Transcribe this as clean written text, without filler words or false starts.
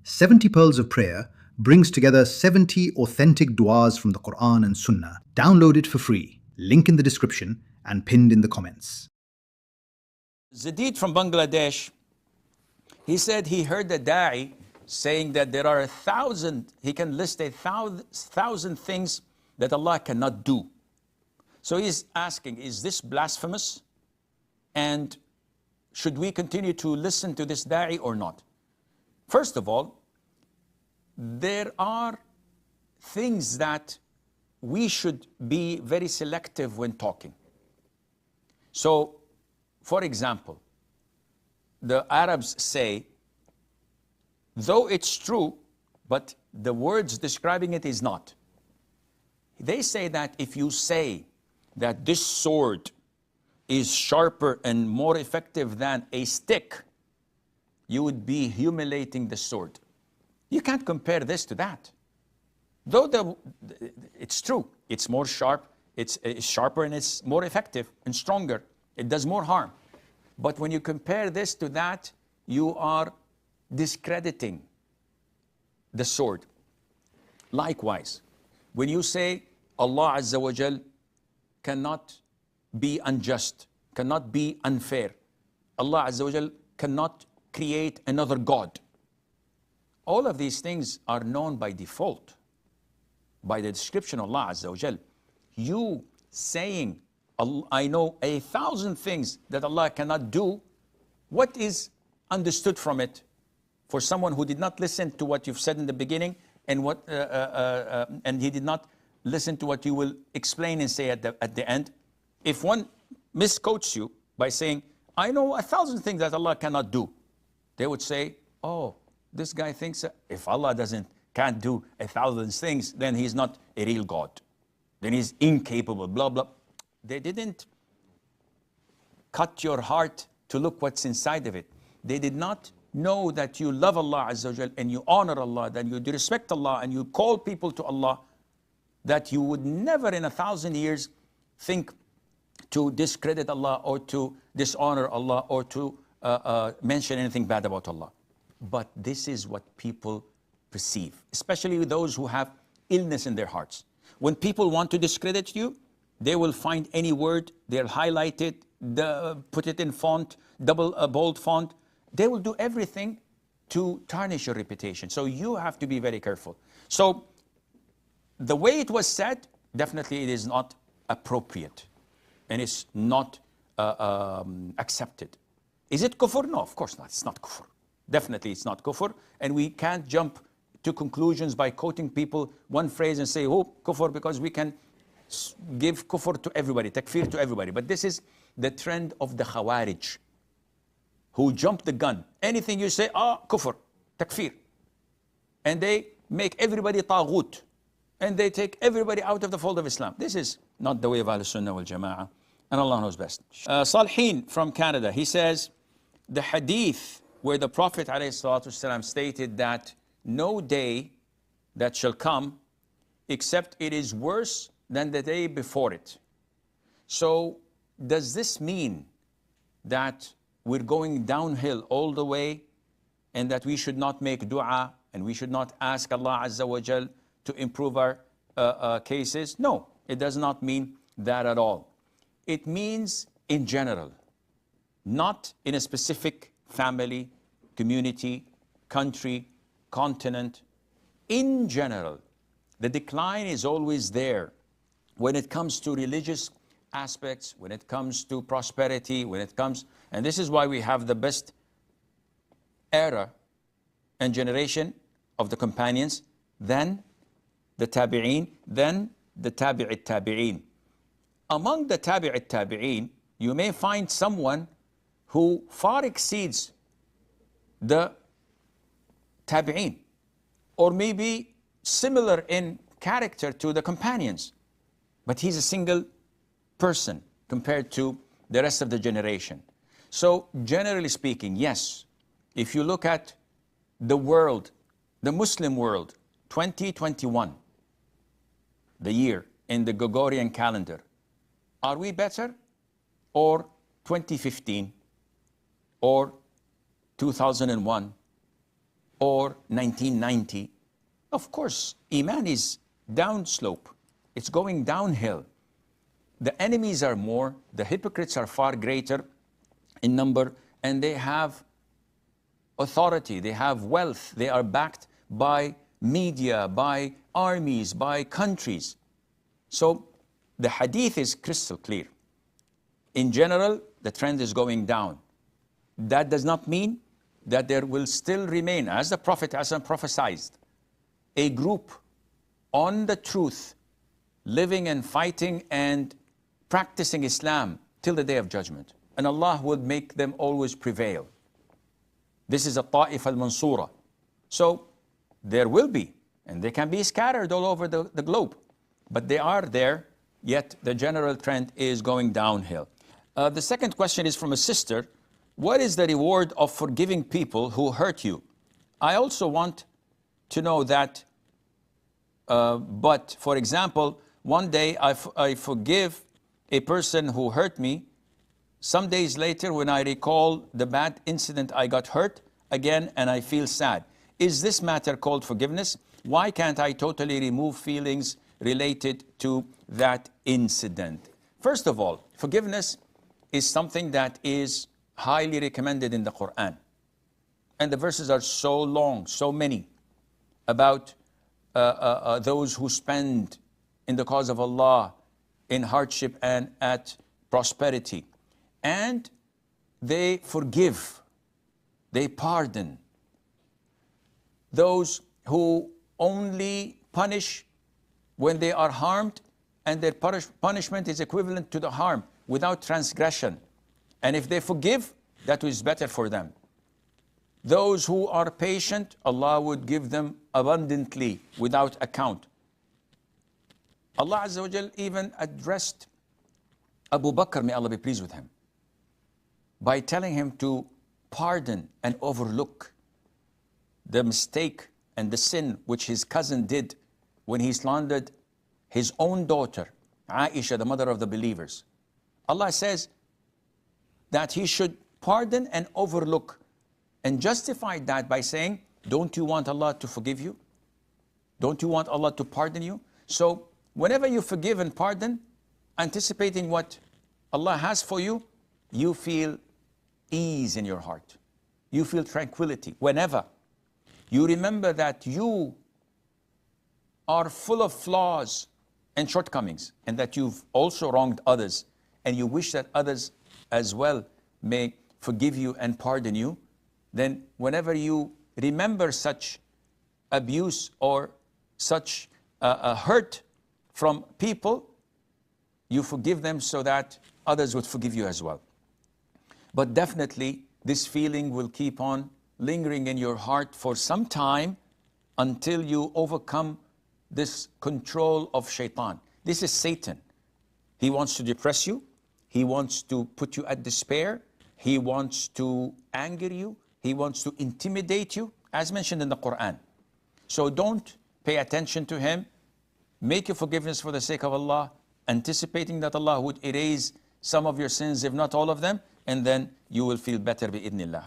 70 Pearls of Prayer brings together 70 authentic du'as from the Quran and Sunnah. Download it for free. Link in the description and pinned in the comments. Zadid from Bangladesh, he said he heard the da'i saying that there are 1,000, he can list 1,000 things that Allah cannot do. So he's asking, is this blasphemous? And should we continue to listen to this da'i or not? First of all, there are things that we should be very selective when talking. So, for example, the Arabs say, though it's true, but the words describing it is not. They say that if you say that this sword is sharper and more effective than a stick, you would be humiliating the sword. You can't compare this to that. Though it's true, it's more sharp, it's sharper and it's more effective and stronger. It does more harm. But when you compare this to that, you are discrediting the sword. Likewise, when you say Allah Azza wa Jal cannot be unjust, cannot be unfair, Allah Azza wa Jal cannot create another God. All of these things are known by default, by the description of Allah Azza wa Jal. You saying, I know 1,000 things that Allah cannot do, what is understood from it for someone who did not listen to what you've said in the beginning and he did not listen to what you will explain and say at the end? If one misquotes you by saying, I know 1,000 things that Allah cannot do, they would say, oh, this guy thinks that if Allah can't do 1,000 things, then he's not a real God. Then he's incapable, blah, blah. They didn't cut your heart to look what's inside of it. They did not know that you love Allah Azza wa Jal and you honor Allah, that you respect Allah and you call people to Allah, that you would never in 1,000 years think to discredit Allah or to dishonor Allah or to mention anything bad about Allah. But this is what people perceive, especially those who have illness in their hearts. When people want to discredit you, they will find any word, they'll highlight it, put it in font, bold font. They will do everything to tarnish your reputation. So you have to be very careful. So the way it was said, definitely it is not appropriate and it's not accepted. Is it kufr? No, of course not. It's not kufr. Definitely it's not kufr. And we can't jump to conclusions by quoting people one phrase and say, oh, kufr, because we can give kufr to everybody, takfir to everybody. But this is the trend of the Khawarij, who jump the gun. Anything you say, kufr, takfir. And they make everybody taghut. And they take everybody out of the fold of Islam. This is not the way of Ahlul Sunnah wal Jama'ah. And Allah knows best. Salhin from Canada, he says, the hadith where the Prophet ﷺ stated that no day that shall come except it is worse than the day before it. So does this mean that we're going downhill all the way and that we should not make dua and we should not ask Allah Azza wa Jal to improve our cases? No, it does not mean that at all. It means in general, not in a specific family, community, country, continent. In general, the decline is always there when it comes to religious aspects, when it comes to prosperity, when it comes, and this is why we have the best era and generation of the companions, then the tabi'een, then the tabi'it tabi'een. Among the tabi'it tabi'een, you may find someone who far exceeds the tabi'een, or maybe similar in character to the companions, but he's a single person compared to the rest of the generation. So generally speaking, yes, if you look at the world, the Muslim world, 2021, the year in the Gregorian calendar, are we better, or 2015, or 2001, or 1990, of course, Iman is downslope. It's going downhill. The enemies are more, the hypocrites are far greater in number, and they have authority, they have wealth, they are backed by media, by armies, by countries. So the hadith is crystal clear. In general, the trend is going down. That does not mean that there will still remain, as the Prophet ﷺ prophesied, a group on the truth, living and fighting and practicing Islam till the Day of Judgment. And Allah would make them always prevail. This is a Ta'if al-Mansura. So there will be, and they can be scattered all over the globe, but they are there, yet the general trend is going downhill. The second question is from a sister. What is the reward of forgiving people who hurt you? I also want to know that, but for example, one day I forgive a person who hurt me. Some days later, when I recall the bad incident, I got hurt again and I feel sad. Is this matter called forgiveness? Why can't I totally remove feelings related to that incident? First of all, forgiveness is something that is highly recommended in the Quran. And the verses are so long, so many, about those who spend in the cause of Allah in hardship and at prosperity. And they forgive, they pardon. Those who only punish when they are harmed, and their punishment is equivalent to the harm without transgression. And if they forgive, that is better for them. Those who are patient, Allah would give them abundantly without account. Allah Azza wa Jal even addressed Abu Bakr, may Allah be pleased with him, by telling him to pardon and overlook the mistake and the sin which his cousin did when he slandered his own daughter, Aisha, the mother of the believers. Allah says that he should pardon and overlook, and justified that by saying, don't you want Allah to forgive you? Don't you want Allah to pardon you? So whenever you forgive and pardon, anticipating what Allah has for you, you feel ease in your heart. You feel tranquility. Whenever you remember that you are full of flaws and shortcomings, and that you've also wronged others, and you wish that others as well may forgive you and pardon you, then whenever you remember such abuse or such hurt from people, you forgive them so that others would forgive you as well. But definitely, this feeling will keep on lingering in your heart for some time until you overcome this control of shaitan. This is Satan. He wants to depress you. He wants to put you at despair. He wants to anger you. He wants to intimidate you, as mentioned in the Quran. So don't pay attention to him. Make your forgiveness for the sake of Allah, anticipating that Allah would erase some of your sins, if not all of them, and then you will feel better bi-idhnillah.